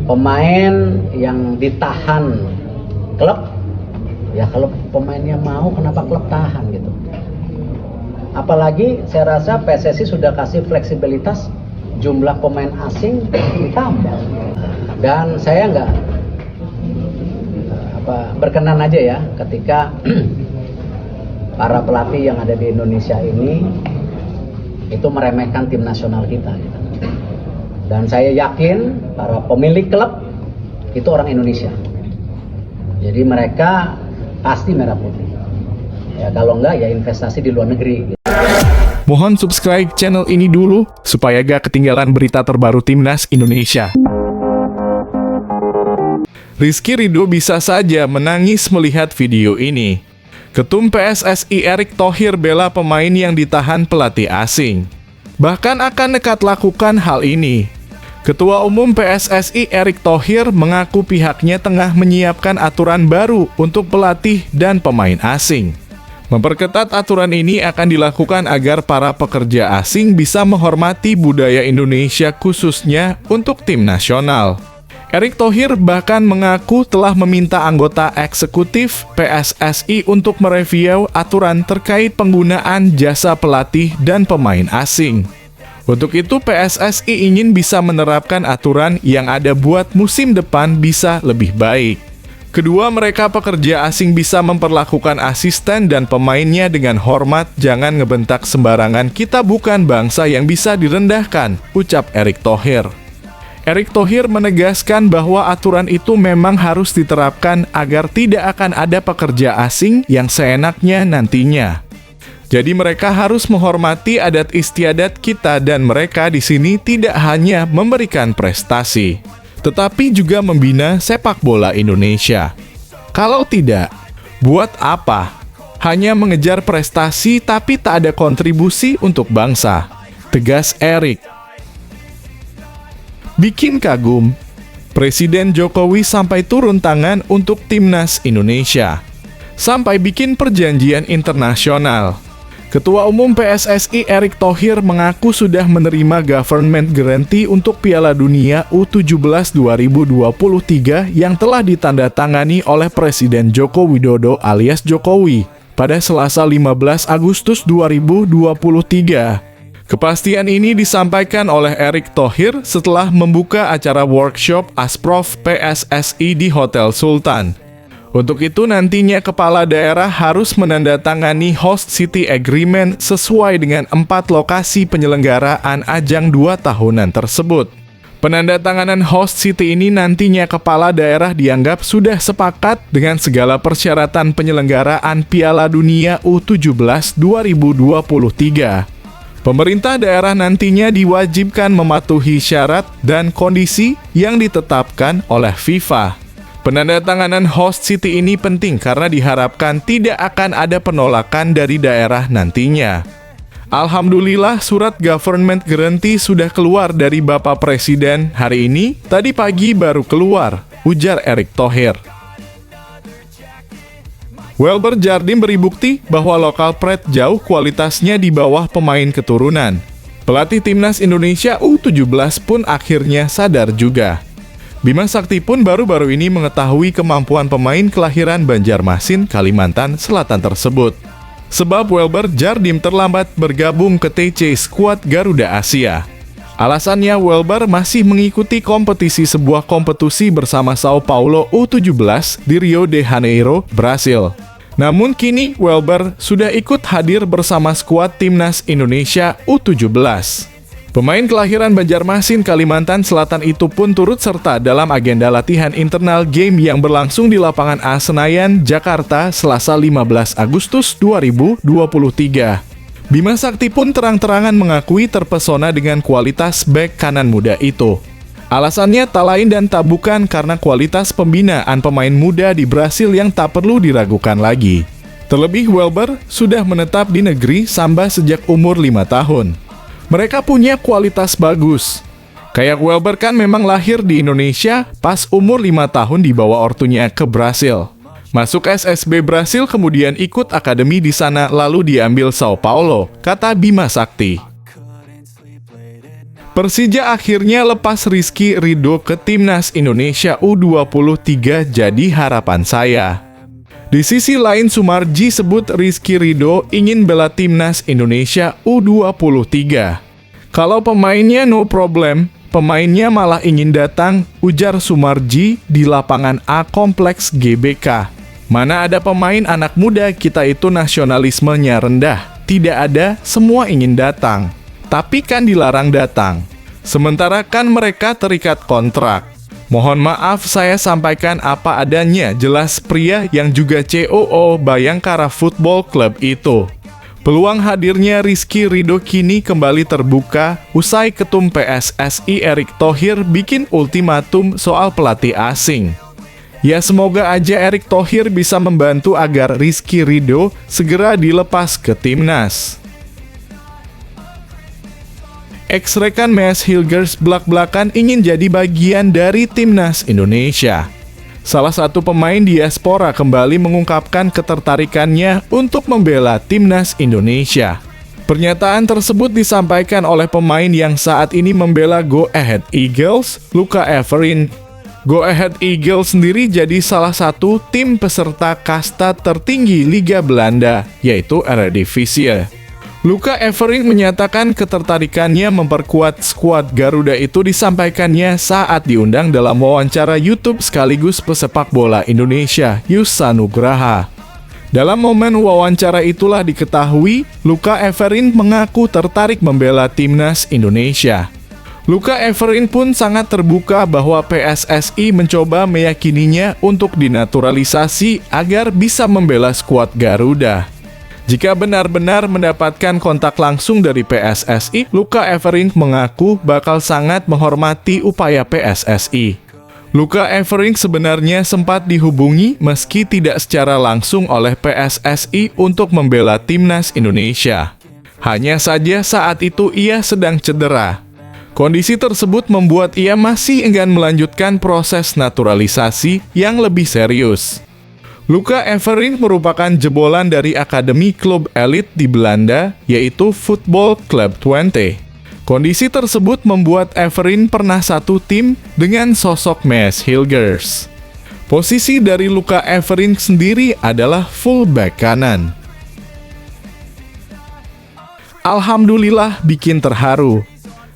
pemain yang ditahan klub, ya kalau pemainnya mau kenapa klub tahan gitu. Apalagi saya rasa PSSI sudah kasih fleksibilitas jumlah pemain asing ditambah. Dan saya nggak berkenan aja ya ketika para pelatih yang ada di Indonesia ini itu meremehkan tim nasional kita gitu. Dan saya yakin para pemilik klub itu orang Indonesia. Jadi mereka pasti merah putih. Ya kalau enggak ya investasi di luar negeri gitu. Mohon subscribe channel ini dulu supaya gak ketinggalan berita terbaru Timnas Indonesia. Rizky Ridho bisa saja menangis melihat video ini. Ketum PSSI Erick Thohir bela pemain yang ditahan pelatih asing. Bahkan akan nekat lakukan hal ini. Ketua Umum PSSI Erick Thohir mengaku pihaknya tengah menyiapkan aturan baru untuk pelatih dan pemain asing. Memperketat aturan ini akan dilakukan agar para pekerja asing bisa menghormati budaya Indonesia khususnya untuk tim nasional. Erick Thohir bahkan mengaku telah meminta anggota eksekutif PSSI untuk mereview aturan terkait penggunaan jasa pelatih dan pemain asing. Untuk itu PSSI ingin bisa menerapkan aturan yang ada buat musim depan bisa lebih baik. Kedua, mereka pekerja asing bisa memperlakukan asisten dan pemainnya dengan hormat, jangan ngebentak sembarangan, kita bukan bangsa yang bisa direndahkan, ucap Erick Thohir. Erick Thohir menegaskan bahwa aturan itu memang harus diterapkan agar tidak akan ada pekerja asing yang seenaknya nantinya. Jadi mereka harus menghormati adat istiadat kita dan mereka di sini tidak hanya memberikan prestasi, tetapi juga membina sepak bola Indonesia. Kalau tidak, buat apa? Hanya mengejar prestasi tapi tak ada kontribusi untuk bangsa, tegas Erick. Bikin kagum, Presiden Jokowi sampai turun tangan untuk Timnas Indonesia. Sampai bikin perjanjian internasional. Ketua Umum PSSI Erick Thohir mengaku sudah menerima government guarantee untuk Piala Dunia U17 2023 yang telah ditandatangani oleh Presiden Joko Widodo alias Jokowi pada Selasa 15 Agustus 2023. Kepastian ini disampaikan oleh Erick Thohir setelah membuka acara workshop Asprof PSSI di Hotel Sultan. Untuk itu nantinya kepala daerah harus menandatangani host city agreement sesuai dengan 4 lokasi penyelenggaraan ajang 2 tahunan tersebut. Penandatanganan host city ini nantinya kepala daerah dianggap sudah sepakat dengan segala persyaratan penyelenggaraan Piala Dunia U17 2023. Pemerintah daerah nantinya diwajibkan mematuhi syarat dan kondisi yang ditetapkan oleh FIFA. Penandatanganan host city ini penting karena diharapkan tidak akan ada penolakan dari daerah nantinya. Alhamdulillah surat government guarantee sudah keluar dari Bapak Presiden hari ini, tadi pagi baru keluar, ujar Erick Thohir. Welber Jardim beri bukti bahwa lokal pride jauh kualitasnya di bawah pemain keturunan. Pelatih Timnas Indonesia U17 pun akhirnya sadar juga. Bima Sakti pun baru-baru ini mengetahui kemampuan pemain kelahiran Banjarmasin, Kalimantan Selatan tersebut. Sebab Welber Jardim terlambat bergabung ke TC skuad Garuda Asia. Alasannya Welber masih mengikuti kompetisi sebuah kompetisi bersama Sao Paulo U17 di Rio de Janeiro, Brasil. Namun kini Welber sudah ikut hadir bersama skuad Timnas Indonesia U17. Pemain kelahiran Banjarmasin, Kalimantan Selatan itu pun turut serta dalam agenda latihan internal game yang berlangsung di lapangan A Senayan, Jakarta, Selasa 15 Agustus 2023. Bima Sakti pun terang-terangan mengakui terpesona dengan kualitas bek kanan muda itu. Alasannya tak lain dan tak bukan karena kualitas pembinaan pemain muda di Brasil yang tak perlu diragukan lagi. Terlebih Welber sudah menetap di negeri Samba sejak umur 5 tahun. Mereka punya kualitas bagus. Kayak Welber kan memang lahir di Indonesia pas umur 5 tahun dibawa ortunya ke Brasil. Masuk SSB Brasil kemudian ikut akademi di sana lalu diambil Sao Paulo, kata Bima Sakti. Persija akhirnya lepas Rizky Ridho ke Timnas Indonesia U23 jadi harapan saya. Di sisi lain Sumarji sebut Rizky Ridho ingin bela Timnas Indonesia U23. Kalau pemainnya no problem, pemainnya malah ingin datang, ujar Sumarji di lapangan A Kompleks GBK. Mana ada pemain anak muda kita itu nasionalismenya rendah. Tidak ada, semua ingin datang. Tapi kan dilarang datang. Sementara kan mereka terikat kontrak. Mohon maaf saya sampaikan apa adanya, jelas pria yang juga COO Bayangkara Football Club itu. Peluang hadirnya Rizky Ridho kini kembali terbuka usai Ketum PSSI Erick Thohir bikin ultimatum soal pelatih asing. Ya semoga aja Erick Thohir bisa membantu agar Rizky Ridho segera dilepas ke Timnas. Ex-rekan Mees Hilgers belak-belakan ingin jadi bagian dari Timnas Indonesia. Salah satu pemain diaspora kembali mengungkapkan ketertarikannya untuk membela Timnas Indonesia. Pernyataan tersebut disampaikan oleh pemain yang saat ini membela Go Ahead Eagles, Luca Everin. Go Ahead Eagles sendiri jadi salah satu tim peserta kasta tertinggi Liga Belanda, yaitu Eredivisie. Luca Everin menyatakan ketertarikannya memperkuat skuad Garuda itu disampaikannya saat diundang dalam wawancara YouTube sekaligus pesepak bola Indonesia, Yusa Nugraha. Dalam momen wawancara itulah diketahui, Luca Everin mengaku tertarik membela Timnas Indonesia. Luca Everin pun sangat terbuka bahwa PSSI mencoba meyakininya untuk dinaturalisasi agar bisa membela skuad Garuda. Jika benar-benar mendapatkan kontak langsung dari PSSI, Luca Everin mengaku bakal sangat menghormati upaya PSSI. Luca Everin sebenarnya sempat dihubungi meski tidak secara langsung oleh PSSI untuk membela Timnas Indonesia. Hanya saja saat itu ia sedang cedera. Kondisi tersebut membuat ia masih enggan melanjutkan proses naturalisasi yang lebih serius. Luca Everin merupakan jebolan dari akademi klub elit di Belanda, yaitu Football Club Twente. Kondisi tersebut membuat Everin pernah satu tim dengan sosok Mees Hilgers. Posisi dari Luca Everin sendiri adalah fullback kanan. Alhamdulillah bikin terharu.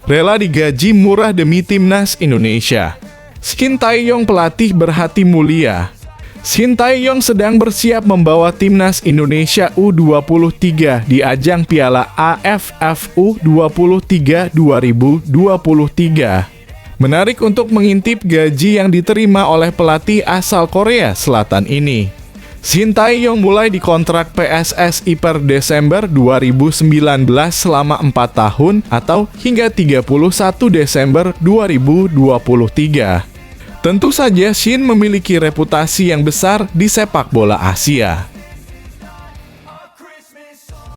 Rela digaji murah demi Timnas Indonesia. Shin Tae-yong pelatih berhati mulia. Shin Tae-yong sedang bersiap membawa Timnas Indonesia U23 di ajang Piala AFF U23 2023. Menarik untuk mengintip gaji yang diterima oleh pelatih asal Korea Selatan ini. Shin Tae-yong mulai dikontrak PSSI per Desember 2019 selama 4 tahun atau hingga 31 Desember 2023. Tentu saja Shin memiliki reputasi yang besar di sepak bola Asia.